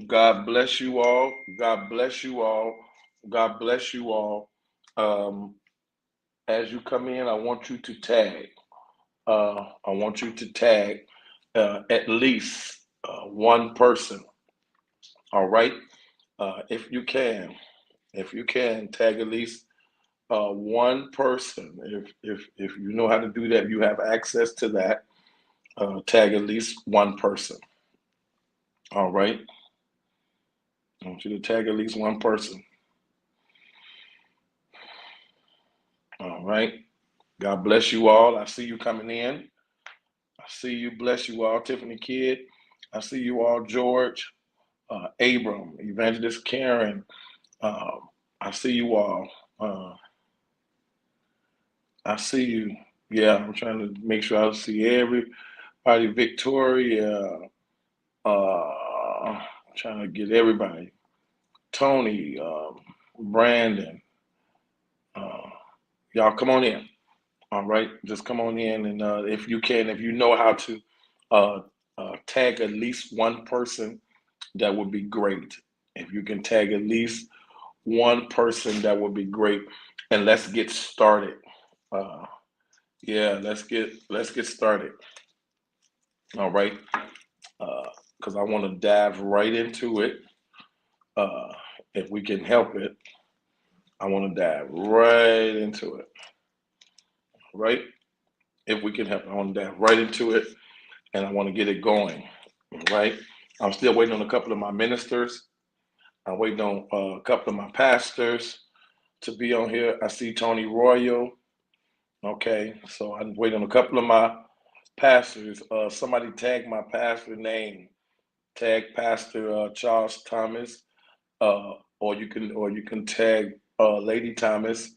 God bless you all. God bless you all. God bless you all. Um, as you come in, I want you to tag. I want you to tag at least one person. All right. If you can, tag at least one person. If you know how to do that, you have access to that. Tag at least one person. All right. I want you to tag at least one person. All right. God bless you all. I see you coming in. I see you. Bless you all. Tiffany Kidd. I see you all. George, Abram, Evangelist Karen. Uh, I see you all. Uh, I see you. Yeah, I'm trying to make sure I see everybody. Victoria. Trying to get everybody. Tony, Brandon. Uh, y'all come on in. All right, just come on in, and if you can, if you know how to uh, tag at least one person, that would be great. If you can tag at least one person, that would be great. And let's get started. Uh, yeah, let's get started. All right, because I want to dive right into it. Uh, if we can help it, I want to dive right into it. Right, if we can help, I want to dive right into it, and I want to get it going. Right, I'm still waiting on a couple of my ministers. I'm waiting on a couple of my pastors to be on here. I see Tony Royal. Okay, so I'm waiting on a couple of my pastors. Somebody tag my pastor name. Tag Pastor Charles Thomas, or you can tag Lady Thomas,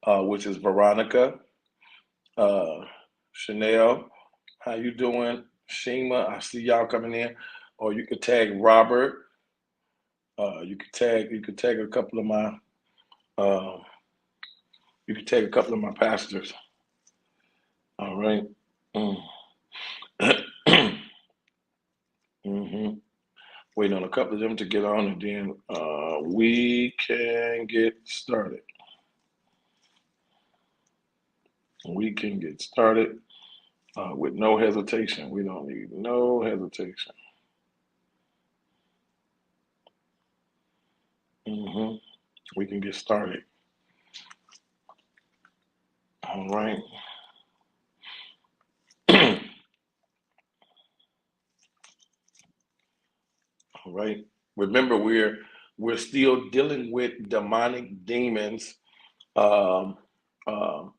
which is Veronica. Uh, Chanel, how you doing? Shima, I see y'all coming in. Or you could tag Robert. You could tag a couple of my uh, you could tag a couple of my pastors. All right. Mm. hmm Waiting on a couple of them to get on, and then we can get started. We can get started with no hesitation. We don't need no hesitation. hmm We can get started. All right. All right. Remember, we're still dealing with demonic demons um, um,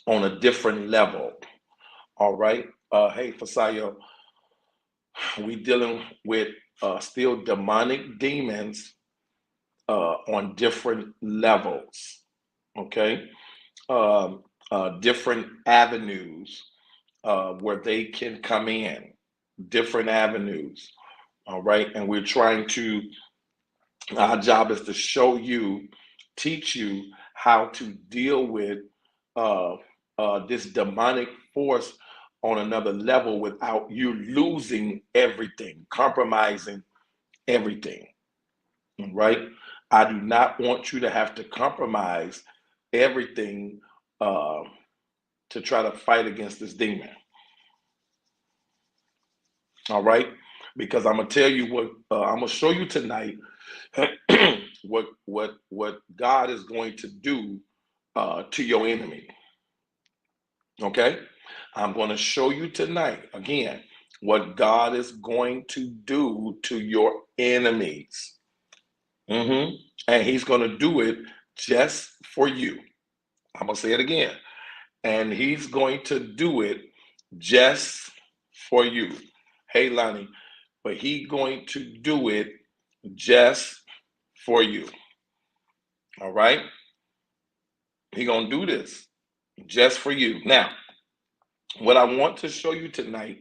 on a different level. All right. Hey, Fasayo, we dealing with still demonic demons on different levels. Okay. Different avenues where they can come in. Different avenues. All right. And we're trying to. Our job is to show you, teach you how to deal with uh, this demonic force on another level without you losing everything, compromising everything. Right? I do not want you to have to compromise everything uh, to try to fight against this demon. All right? Because I'm gonna tell you what I'm gonna show you tonight. what God is going to do to your enemy. Okay, I'm going to show you tonight again what God is going to do to your enemies. hmm And He's going to do it just for you. I'm going to say it again. And He's going to do it just for you. Hey, Lonnie, but He's going to do it just for you. All right? He's going to do this just for you. Now, what I want to show you tonight,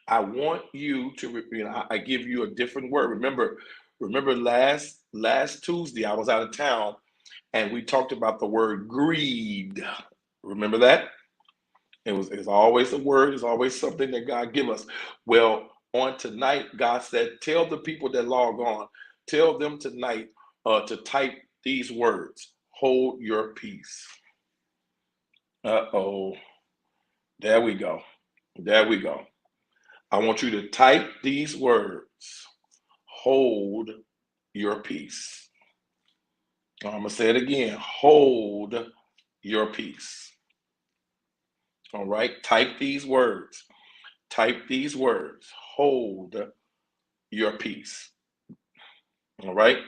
I want you to, I give you a different word. Remember last Tuesday I was out of town and we talked about the word greed. Remember that? It's always a word. It's always something that God give us. Well, on tonight, God said, tell the people that log on, tell them tonight to type these words: hold your peace. Uh-oh. There we go. There we go. I want you to type these words: hold your peace. I'm going to say it again: hold your peace. All right, type these words. Type these words: hold your peace. All right,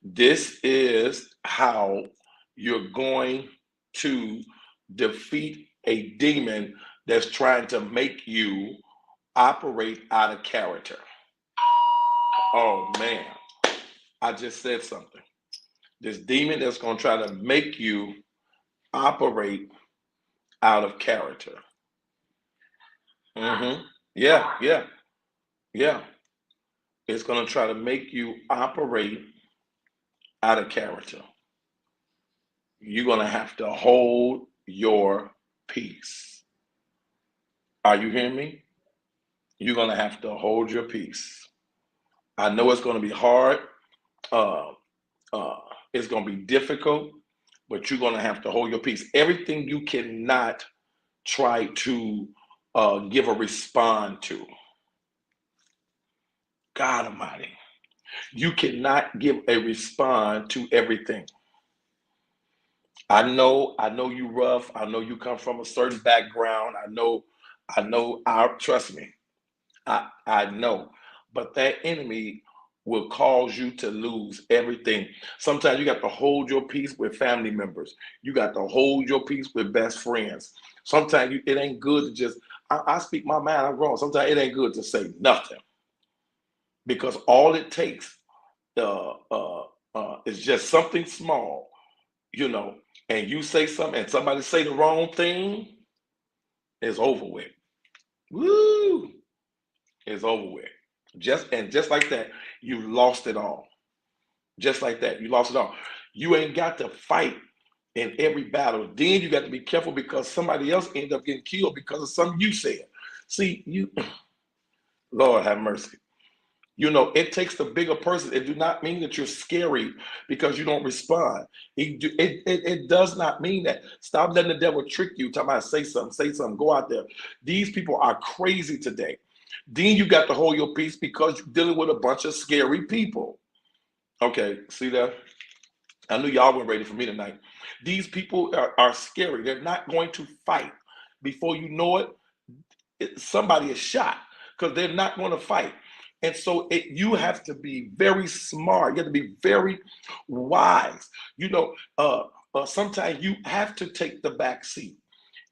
this is how you're going to defeat a demon that's trying to make you operate out of character. Oh man, I just said something. This demon that's going to try to make you operate out of character. Yeah, yeah, yeah. It's going to try to make you operate out of character. You're going to have to hold your peace. Are you hearing me? You're going to have to hold your peace. I know it's going to be hard. Uh, uh, it's going to be difficult, but you're going to have to hold your peace. Everything you cannot try to give a respond to. God Almighty. You cannot give a respond to everything. I know you rough. I know you come from a certain background. Trust me. I know. But that enemy will cause you to lose everything. Sometimes you got to hold your peace with family members. You got to hold your peace with best friends. Sometimes it ain't good to just, I speak my mind, I'm wrong. Sometimes it ain't good to say nothing. Because all it takes is just something small, and you say something and somebody say the wrong thing, it's over with. Woo! It's over with. Just like that, you lost it all. Just like that, you lost it all. You ain't got to fight in every battle. Then you got to be careful because somebody else ended up getting killed because of something you said. See, Lord have mercy. It takes the bigger person. It do not mean that you're scary because you don't respond. It does not mean that. Stop letting the devil trick you. Talking about say something, go out there. These people are crazy today. Then you got to hold your peace because you're dealing with a bunch of scary people. Okay, see that? I knew y'all weren't ready for me tonight. These people are scary. They're not going to fight. Before you know it, somebody is shot because they're not going to fight. And so you have to be very smart. You have to be very wise. Sometimes you have to take the back seat,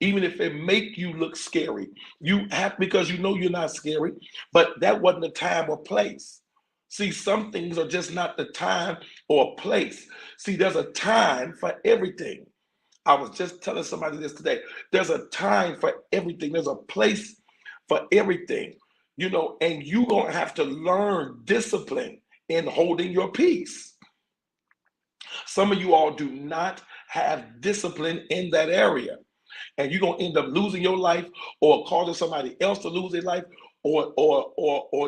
even if it make you look scary. You have, because you're not scary, but that wasn't the time or place. See, some things are just not the time or place. See, there's a time for everything. I was just telling somebody this today. There's a time for everything. There's a place for everything, and you're going to have to learn discipline in holding your peace. Some of you all do not have discipline in that area, and you're going to end up losing your life or causing somebody else to lose their life, or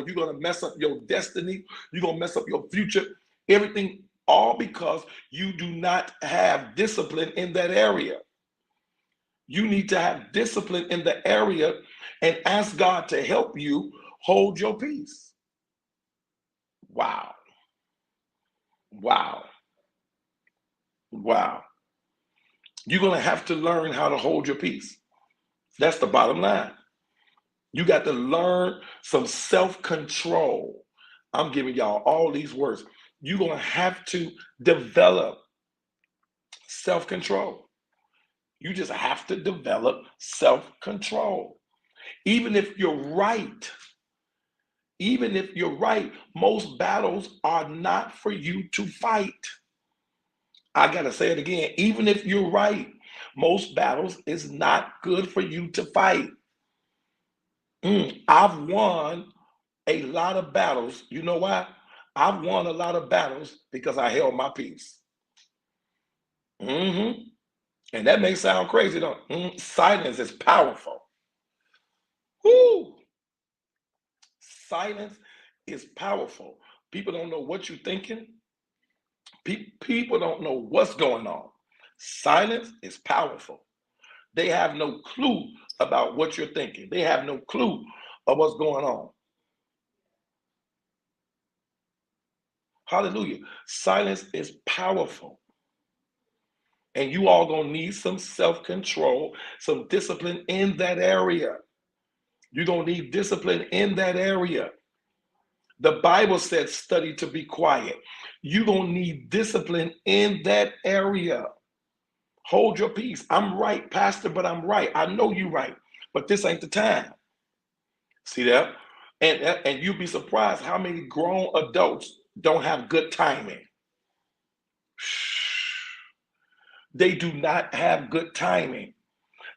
you're going to mess up your destiny. You're going to mess up your future, everything, all because you do not have discipline in that area. You need to have discipline in the area and ask God to help you hold your peace. Wow. Wow. Wow. You're going to have to learn how to hold your peace. That's the bottom line. You got to learn some self-control. I'm giving y'all all these words. You're going to have to develop self-control. You just have to develop self-control. Even if you're right, most battles are not for you to fight. I got to say it again. Even if you're right, most battles is not good for you to fight. I've won a lot of battles. You know why? I've won a lot of battles because I held my peace. And that may sound crazy, though. Silence is powerful. Woo! Silence is powerful. People don't know what you're thinking. People don't know what's going on. Silence is powerful. They have no clue about what you're thinking. They have no clue of what's going on. Hallelujah. Silence is powerful. And you all gonna need some self-control, some discipline in that area. You're gonna need discipline in that area. The Bible said, study to be quiet. You're gonna need discipline in that area. Hold your peace. I'm right, Pastor, but I'm right. I know you're right, but this ain't the time. See that? And you'd be surprised how many grown adults don't have good timing. They do not have good timing.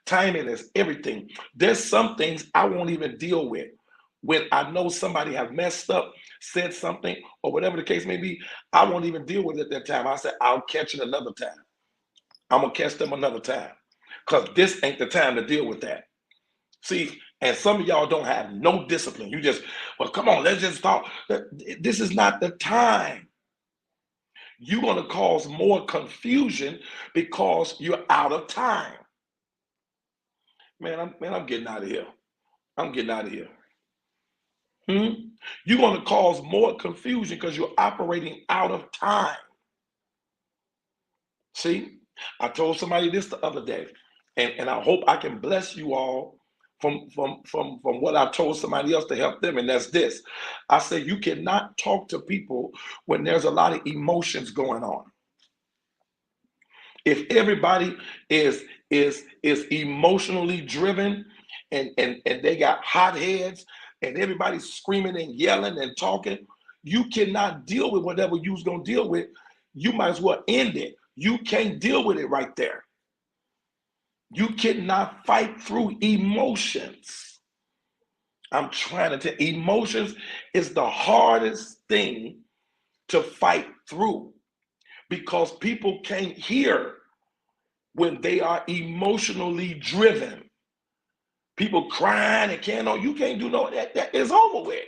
Timing is everything. There's some things I won't even deal with. When I know somebody have messed up, said something, or whatever the case may be, I won't even deal with it at that time. I said, I'll catch it another time. I'm going to catch them another time. Because this ain't the time to deal with that. See, and some of y'all don't have no discipline. You just, well, come on, let's just talk. This is not the time. You're going to cause more confusion because you're out of time. Man, I'm getting out of here. I'm getting out of here. You're going to cause more confusion because you're operating out of time. See, I told somebody this the other day, and I hope I can bless you all from what I told somebody else to help them, and that's this. I said you cannot talk to people when there's a lot of emotions going on. If everybody is emotionally driven and they got hot heads and everybody's screaming and yelling and talking, you cannot deal with whatever you was gonna deal with. You might as well end it. You can't deal with it right there. You cannot fight through emotions. I'm trying to tell you, emotions is the hardest thing to fight through because people can't hear when they are emotionally driven. People crying and can't know, you can't do no, that is over with.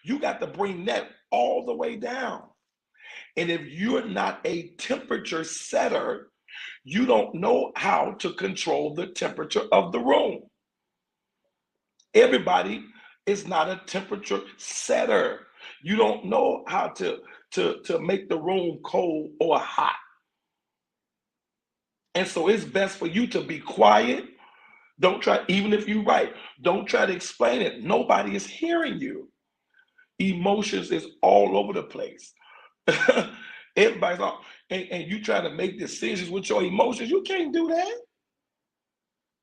You got to bring that all the way down. And if you're not a temperature setter, you don't know how to control the temperature of the room. Everybody is not a temperature setter. You don't know how to make the room cold or hot. And so it's best for you to be quiet. Don't try, even if you're right, don't try to explain it. Nobody is hearing you. Emotions is all over the place. Everybody's all, and you try to make decisions with your emotions. You can't do that.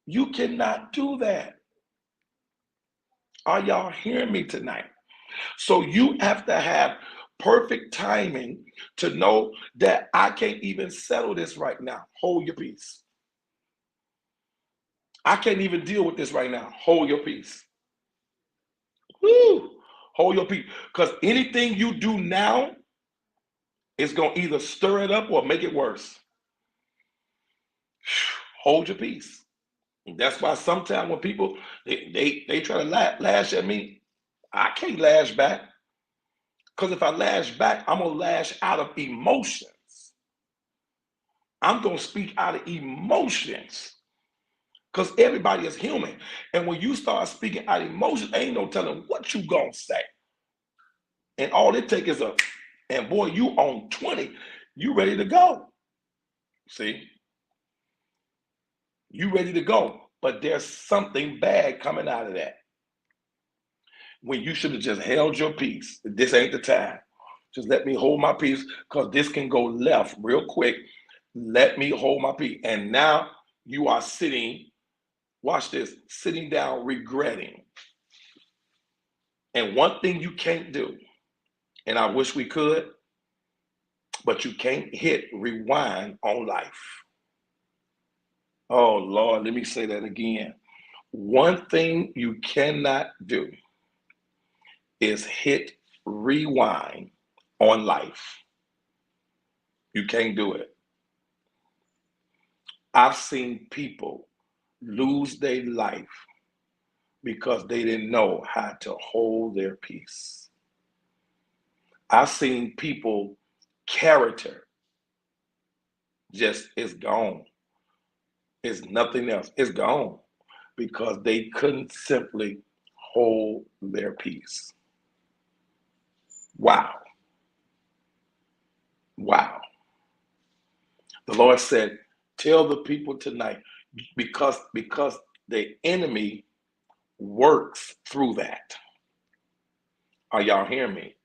You cannot do that. Are y'all hearing me tonight? So you have to have perfect timing to know that I can't even settle this right now. Hold your peace. I can't even deal with this right now. Hold your peace. Woo! Hold your peace. Because anything you do now is going to either stir it up or make it worse. Hold your peace. And that's why sometimes when people, they try to lash at me, I can't lash back. Because if I lash back, I'm going to lash out of emotions. I'm going to speak out of emotions. Because everybody is human. And when you start speaking out of emotions, ain't no telling what you going to say. And all it takes is and boy, you on 20, you ready to go. See? You ready to go. But there's something bad coming out of that. When you should have just held your peace. This ain't the time. Just let me hold my peace because this can go left real quick. Let me hold my peace. And now you are sitting, watch this, sitting down regretting. And one thing you can't do, and I wish we could, but you can't hit rewind on life. Oh, Lord, let me say that again. One thing you cannot do is hit rewind on life. You can't do it. I've seen people lose their life because they didn't know how to hold their peace. I've seen people, character just is gone. It's nothing else. It's gone because they couldn't simply hold their peace. Wow. Wow. The Lord said, tell the people tonight, because the enemy works through that. Are y'all hearing me?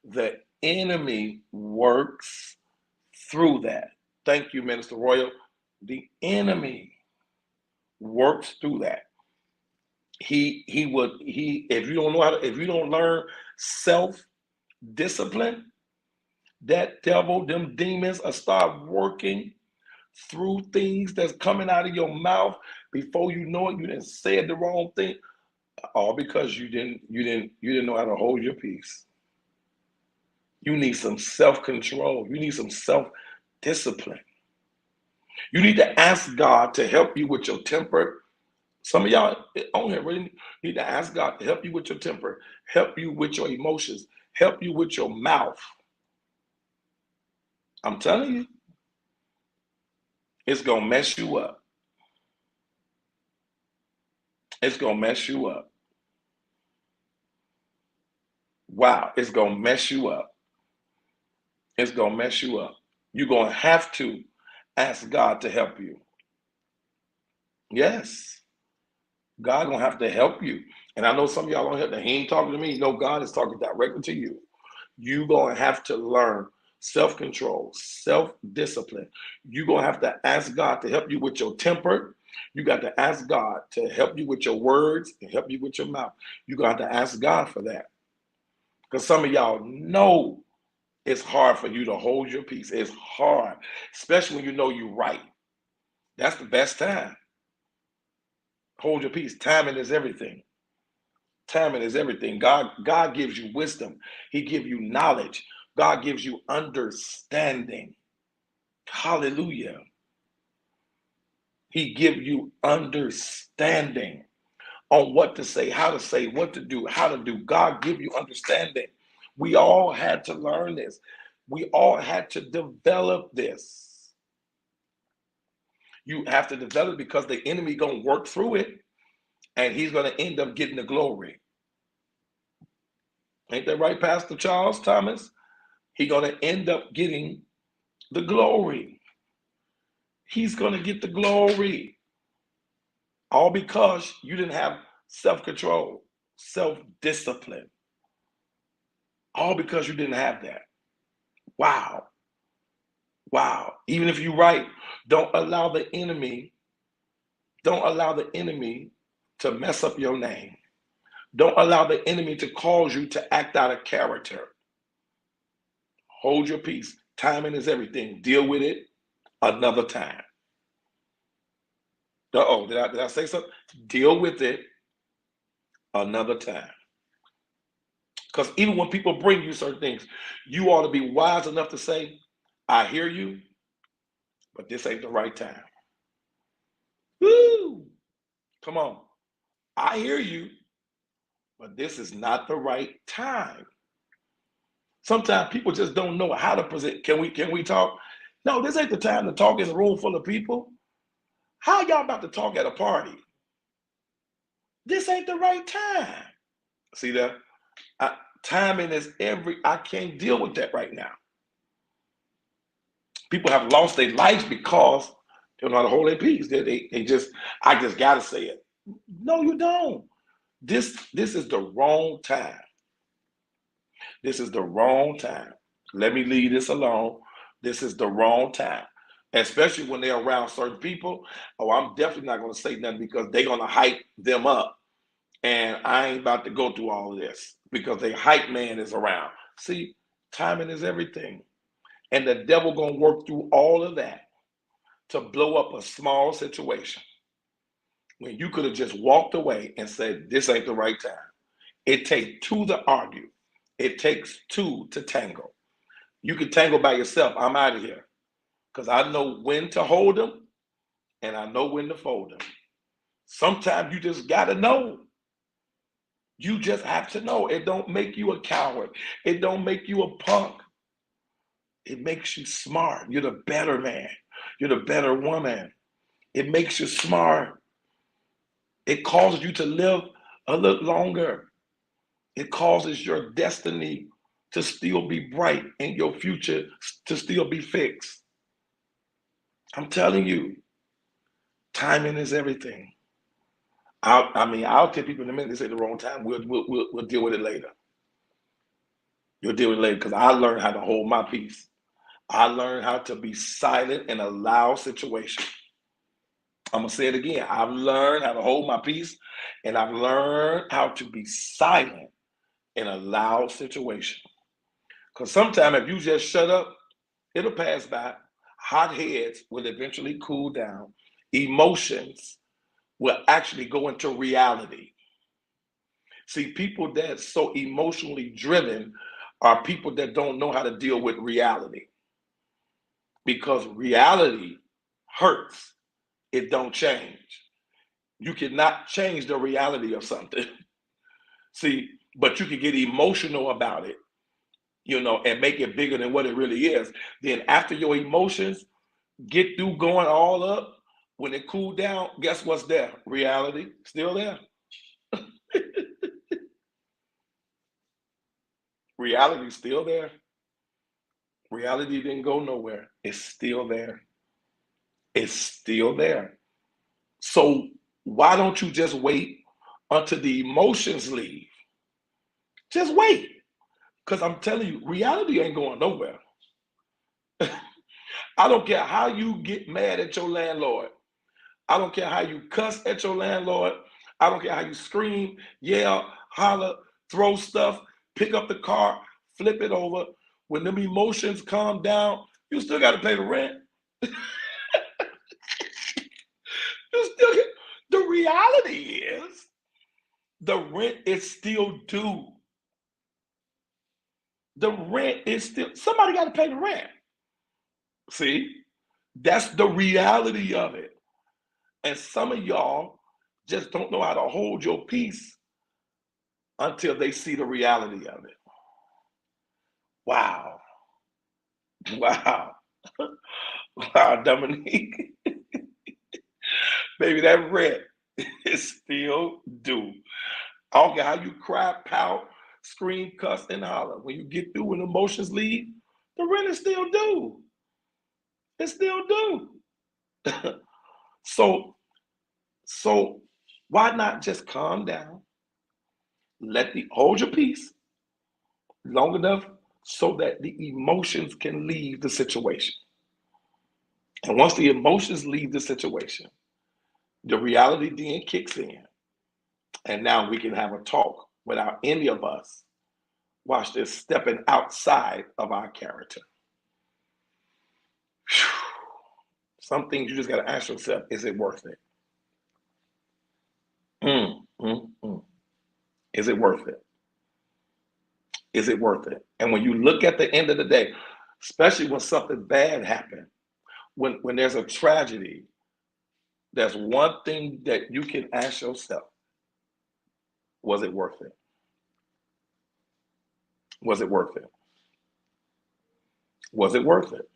The enemy works through that. Thank you, Minister Royal. The enemy works through that. He if you don't know if you don't learn self-discipline, that devil, them demons will start working through things that's coming out of your mouth. Before you know it, you didn't say the wrong thing, all because you didn't know how to hold your peace. You need some self-control. You need some self-discipline. You need to ask God to help you with your temper. Some of y'all on here really need to ask God to help you with your temper, help you with your emotions, help you with your mouth. I'm telling you, it's going to mess you up. It's going to mess you up. Wow, it's going to mess you up. It's going to mess you up. You're going to have to ask God to help you. Yes, God going to have to help you. And I know some of y'all on here, he ain't talking to me. You know, God is talking directly to you. You're going to have to learn self-control, self-discipline. You're going to have to ask God to help you with your temper. You got to ask God to help you with your words and help you with your mouth. You got to ask God for that. Because some of y'all know it's hard for you to hold your peace. It's hard, especially when you know you're right. That's the best time. Hold your peace. Timing is everything. Timing is everything. God gives you wisdom. He gives you knowledge. God gives you understanding. Hallelujah. He gives you understanding on what to say, what to do, how to do. God give you understanding. We all had to learn this. We all had to develop this. You have to develop because the enemy going to work through it and he's going to end up getting the glory. Ain't that right, Pastor Charles Thomas? He's going to end up getting the glory. He's going to get the glory. All because you didn't have self-control, self-discipline. All because you didn't have that. Wow. Wow. Even if you're right, don't allow the enemy to mess up your name. Don't allow the enemy to cause you to act out of character. Hold your peace. Timing is everything. Deal with it another time. Uh-oh, did I say something? Deal with it another time. Because even when people bring you certain things, you ought to be wise enough to say, I hear you, but this ain't the right time. Woo! Come on. I hear you, but this is not the right time. Sometimes people just don't know how to present. Can we talk? No, this ain't the time to talk in a room full of people. How y'all about to talk at a party? This ain't the right time. See that? Timing is I can't deal with that right now. People have lost their lives because they don't know how to hold their peace. I just gotta say it. No, you don't. This is the wrong time. This is the wrong time. Let me leave this alone. This is the wrong time. Especially when they're around certain people. Oh, I'm definitely not going to say nothing because they're going to hype them up. And I ain't about to go through all of this because the hype man is around. See, timing is everything. And the devil going to work through all of that to blow up a small situation. When you could have just walked away and said, this ain't the right time. It takes two to argue. It takes two to tangle. You can tangle by yourself. I'm out of here. Because I know when to hold them and I know when to fold them. Sometimes you just got to know. You just have to know. It don't make you a coward. It don't make you a punk. It makes you smart. You're the better man. You're the better woman. It makes you smart. It causes you to live a little longer. It causes your destiny to still be bright and your future to still be fixed. I'm telling you, timing is everything. I'll tell people in a minute they say the wrong time. We'll deal with it later. You'll deal with it later because I learned how to hold my peace. I learned how to be silent and allow situations. I'm gonna say it again. I've learned how to hold my peace, and I've learned how to be silent and allow situations. Because sometimes if you just shut up, it'll pass by. Hot heads will eventually cool down. Emotions will actually go into reality. See, people that's so emotionally driven are people that don't know how to deal with reality. Because reality hurts. It don't change. You cannot change the reality of something. See, but you can get emotional about it, and make it bigger than what it really is. Then after your emotions get through going all up, when it cool down, guess what's there? Reality still there. Reality still there. Reality didn't go nowhere. It's still there. It's still there. So why don't you just wait until the emotions leave? Just wait. Because I'm telling you, reality ain't going nowhere. I don't care how you get mad at your landlord. I don't care how you cuss at your landlord. I don't care how you scream, yell, holler, throw stuff, pick up the car, flip it over. When them emotions calm down, you still got to pay the rent. You still get, the reality is the rent is still due. The rent is still, somebody got to pay the rent. See, that's the reality of it. And some of y'all just don't know how to hold your peace until they see the reality of it. Wow. Wow. Wow, Dominique. Baby, that rent is still due. I don't care how you cry, pout, scream, cuss, and holler. When you get through when emotions leave, the rent is still due. It's still due. So, so why not just calm down, hold your peace long enough so that the emotions can leave the situation. And once the emotions leave the situation, the reality then kicks in. And now we can have a talk without any of us, watch this, stepping outside of our character. Some things you just got to ask yourself, is it worth it? Is it worth it? Is it worth it? And when you look at the end of the day, especially when something bad happened, when there's a tragedy, there's one thing that you can ask yourself. Was it worth it? Was it worth it? Was it worth it?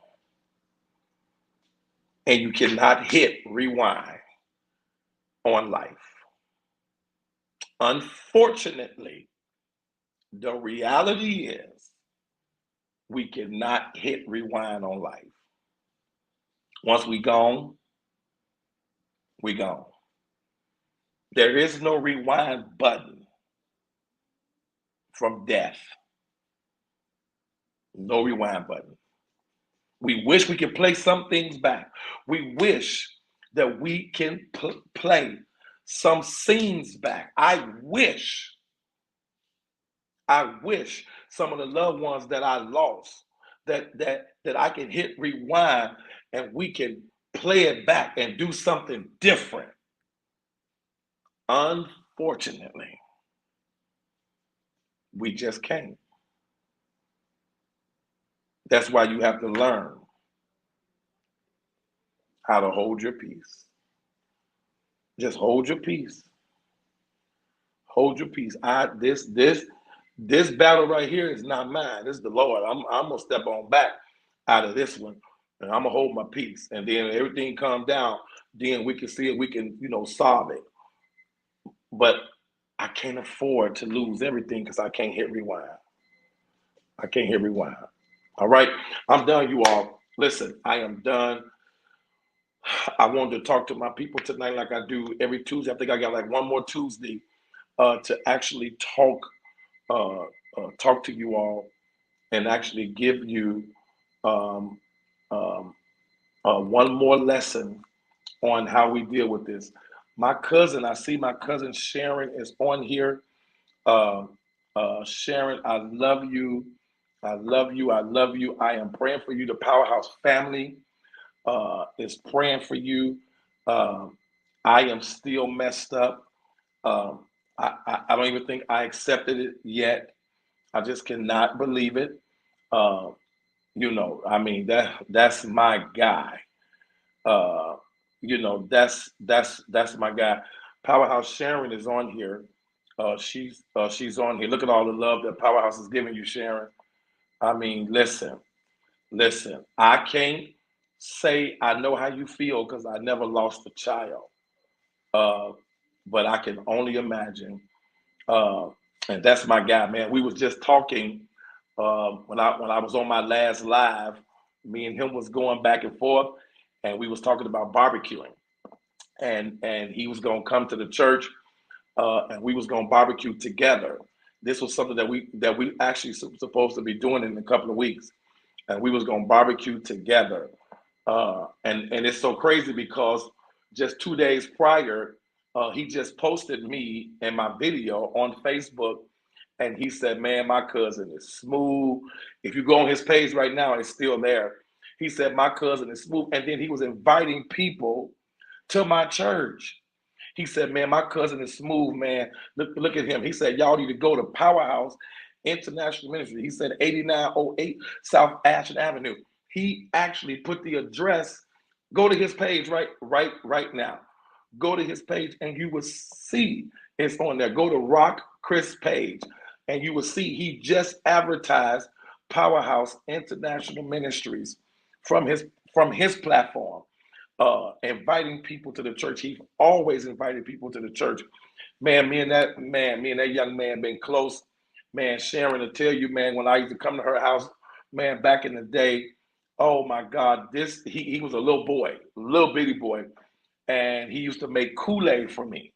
And you cannot hit rewind on life. Unfortunately, the reality is we cannot hit rewind on life. Once we gone, we gone. There is no rewind button from death. No rewind button. We wish we could play some things back. We wish that we can play some scenes back. I wish some of the loved ones that I lost, that I can hit rewind and we can play it back and do something different. Unfortunately, we just can't. That's why you have to learn how to hold your peace. Just hold your peace. Hold your peace. This battle right here is not mine. This is the Lord. I'm gonna step on back out of this one, and I'm gonna hold my peace. And then everything calm down. Then we can see it. We can solve it. But I can't afford to lose everything because I can't hit rewind. I can't hit rewind. All right, I'm done, you all. Listen, I am done. I wanted to talk to my people tonight, like I do every Tuesday. I think I got like one more Tuesday to actually uh, talk to you all and actually give you um, um, one more lesson on how we deal with this. My cousin, I see my cousin Sharon is on here. Uh, Sharon, I love you. I love you. I love you. I am praying for you. The Powerhouse family is praying for you. Um, I am still messed up. Um, I don't even think I accepted it yet. I just cannot believe it. Uh, I mean that's my guy. Uh, that's my guy. Powerhouse Sharon is on here. She's on here. Look at all the love that Powerhouse is giving you, Sharon. I mean, listen. I can't say I know how you feel because I never lost a child. Uh, but I can only imagine. Uh, and that's my guy, man. We was just talking when I was on my last live. Me and him was going back and forth, and we was talking about barbecuing, and he was gonna come to the church, and we was gonna barbecue together. This was something that we actually supposed to be doing in a couple of weeks, and we was gonna barbecue together. And it's so crazy because just 2 days prior, he just posted me and my video on Facebook, and he said, "Man, my cousin is smooth. If you go on his page right now, it's still there." He said, "My cousin is smooth," and then he was inviting people to my church. He said, "Man, my cousin is smooth, man. Look at him." He said, "Y'all need to go to Powerhouse International Ministry." He said 8908 South Ashland Avenue. He actually put the address. Go to his page right now. Go to his page and you will see it's on there. Go to Rock Chris page and you will see he just advertised Powerhouse International Ministries from his platform, inviting people to the church. He always invited people to the church. Man, me and that young man been close. Man, Sharon to tell you, man, when I used to come to her house, man, back in the day, oh my God, this he was a little boy, little bitty boy, and he used to make Kool-Aid for me.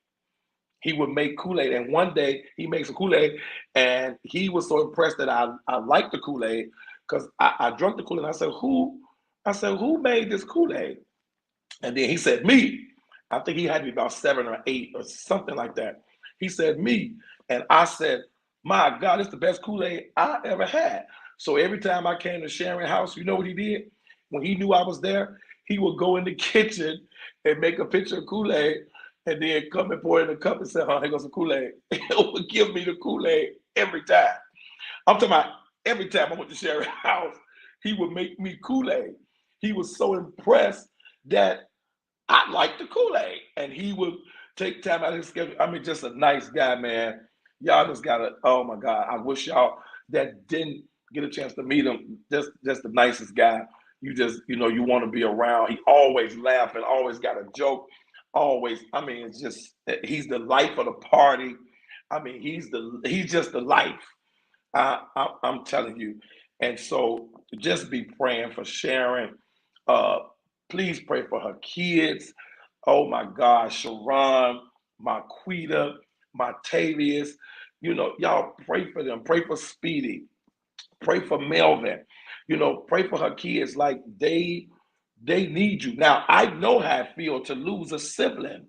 He would make Kool-Aid, and one day he makes a Kool-Aid, and he was so impressed that I liked the Kool-Aid because I drank the Kool-Aid. And I said, "Who?" I said, "Who made this Kool-Aid?" And then he said, "Me." I think he had to be about 7 or 8 or something like that. He said, "Me." And I said, "My God, it's the best Kool-Aid I ever had." So every time I came to Sharon's house, you know what he did? When he knew I was there, he would go in the kitchen and make a pitcher of Kool-Aid and then come and pour it in a cup and say, "Oh, here goes some Kool-Aid." He would give me the Kool-Aid every time. I'm talking about every time I went to Sharon's house, he would make me Kool-Aid. He was so impressed that I like the Kool-Aid. And he would take time out of his schedule. I mean, just a nice guy, man. Y'all just gotta, oh my God. I wish y'all that didn't get a chance to meet him. Just the nicest guy. You just, you want to be around. He always laughing, always got a joke. Always, I mean, it's just he's the life of the party. I mean, he's just the life. I'm telling you. And so just be praying for Sharon. Uh, please pray for her kids. Oh my God, Sharon, Marquita, Martavius. Y'all pray for them. Pray for Speedy. Pray for Melvin. Pray for her kids like they need you. Now, I know how it feels to lose a sibling.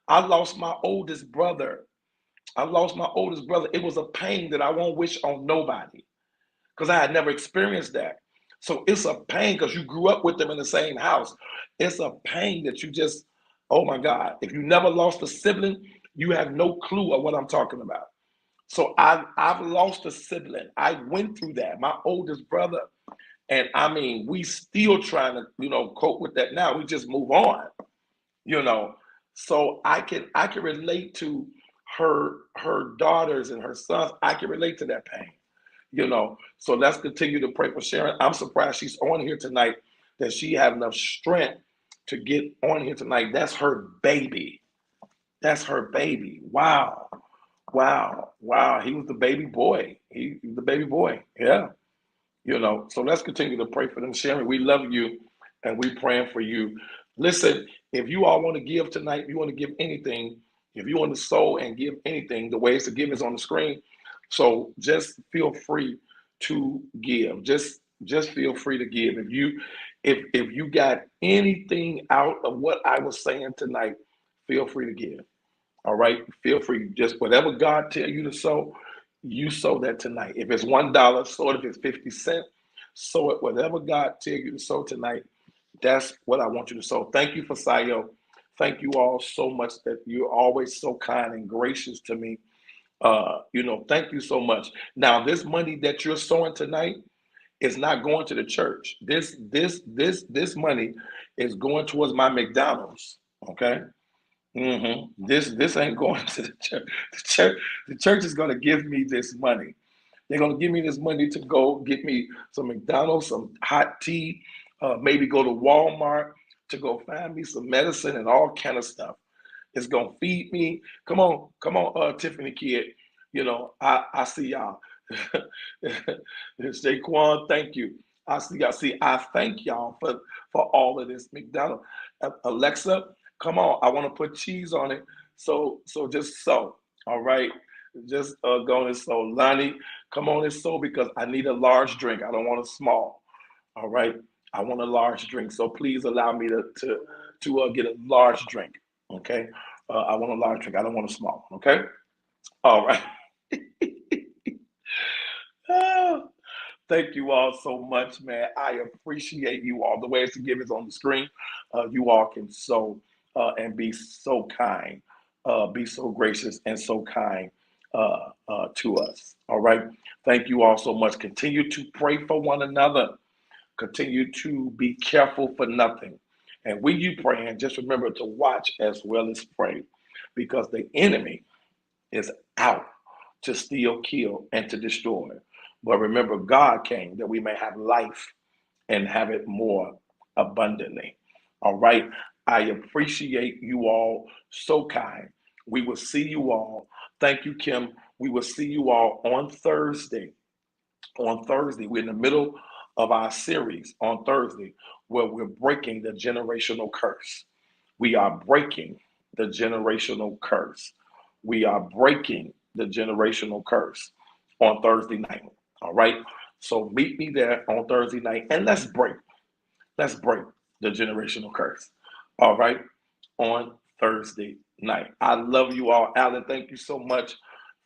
I lost my oldest brother. It was a pain that I won't wish on nobody because I had never experienced that. So it's a pain because you grew up with them in the same house. It's a pain that you just, oh my God, if you never lost a sibling, you have no clue of what I'm talking about. So I've lost a sibling. I went through that. My oldest brother, and I mean, we still trying to, cope with that now. We just move on, you know. So I can relate to her daughters and her sons, I can relate to that pain. So let's continue to pray for Sharon. I'm surprised she's on here tonight, that she had enough strength to get on here tonight. That's her baby. That's her baby. Wow. Wow. He was the baby boy. He was the baby boy. Yeah. So let's continue to pray for them. Sharon, we love you and we praying for you. Listen, if you all want to give tonight, if you want to give anything, if you want to sow and give anything, the ways to give is on the screen. So just feel free to give. Just feel free to give. If you got anything out of what I was saying tonight, feel free to give. All right, feel free. Just whatever God tell you to sow, you sow that tonight. If it's $1, sow it. If it's 50 cents, sow it. Whatever God tell you to sow tonight, that's what I want you to sow. Thank you for Sayo. Thank you all so much that you're always so kind and gracious to me. Thank you so much. Now, this money that you're sowing tonight is not going to the church. This money is going towards my McDonald's. Okay. This ain't going to the church. The church is going to give me this money. They're going to give me this money to go get me some McDonald's, some hot tea, maybe go to Walmart to go find me some medicine and all kind of stuff. It's going to feed me. Come on, Tiffany kid. I see y'all. Saquon, thank you. I see y'all. See, I thank y'all for all of this McDonald's. Alexa, come on. I want to put cheese on it. So just so. All right. Just go and so. Lonnie, come on and so, because I need a large drink. I don't want a small. All right. I want a large drink. So please allow me to get a large drink. Okay. I want a large drink. I don't want a small. Okay. All right. Thank you all so much, man. I appreciate you all. The ways to give is on the screen. You all can sow and be so kind, be so gracious and so kind to us. All right. Thank you all so much. Continue to pray for one another. Continue to be careful for nothing. And when you praying, just remember to watch as well as pray, because the enemy is out to steal, kill, and to destroy. But remember, God came that we may have life and have it more abundantly. All right. I appreciate you all so kind. We will see you all. Thank you, Kim. We will see you all on Thursday. On Thursday, we're in the middle of our series on Thursday, where we're breaking the generational curse. We are breaking the generational curse. We are breaking the generational curse on Thursday night. All right. So meet me there on Thursday night and let's break the generational curse. All right. On Thursday night. I love you all. Alan, thank you so much.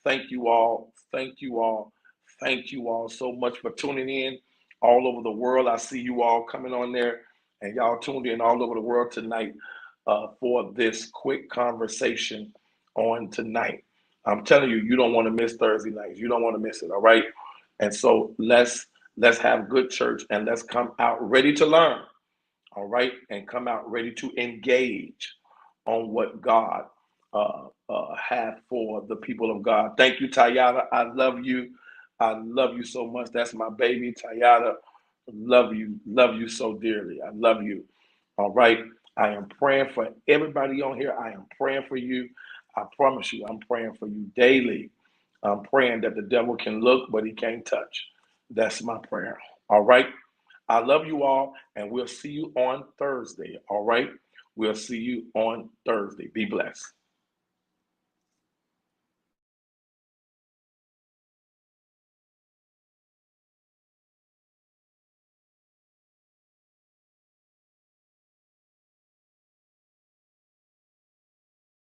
Thank you all. Thank you all. Thank you all so much for tuning in all over the world. I see you all coming on there, and y'all tuned in all over the world tonight for this quick conversation on tonight. I'm telling you, you don't want to miss Thursday nights. You don't want to miss it. All right. And so let's have good church and let's come out ready to learn. All right. And come out ready to engage on what God had for the people of God. Thank you, Tayada. I love you. I love you so much. That's my baby, Tayada. Love you so dearly. I love you. All right. I am praying for everybody on here. I am praying for you. I promise you, I'm praying for you daily. I'm praying that the devil can look, but he can't touch. That's my prayer. All right. I love you all, and we'll see you on Thursday. All right. We'll see you on Thursday. Be blessed.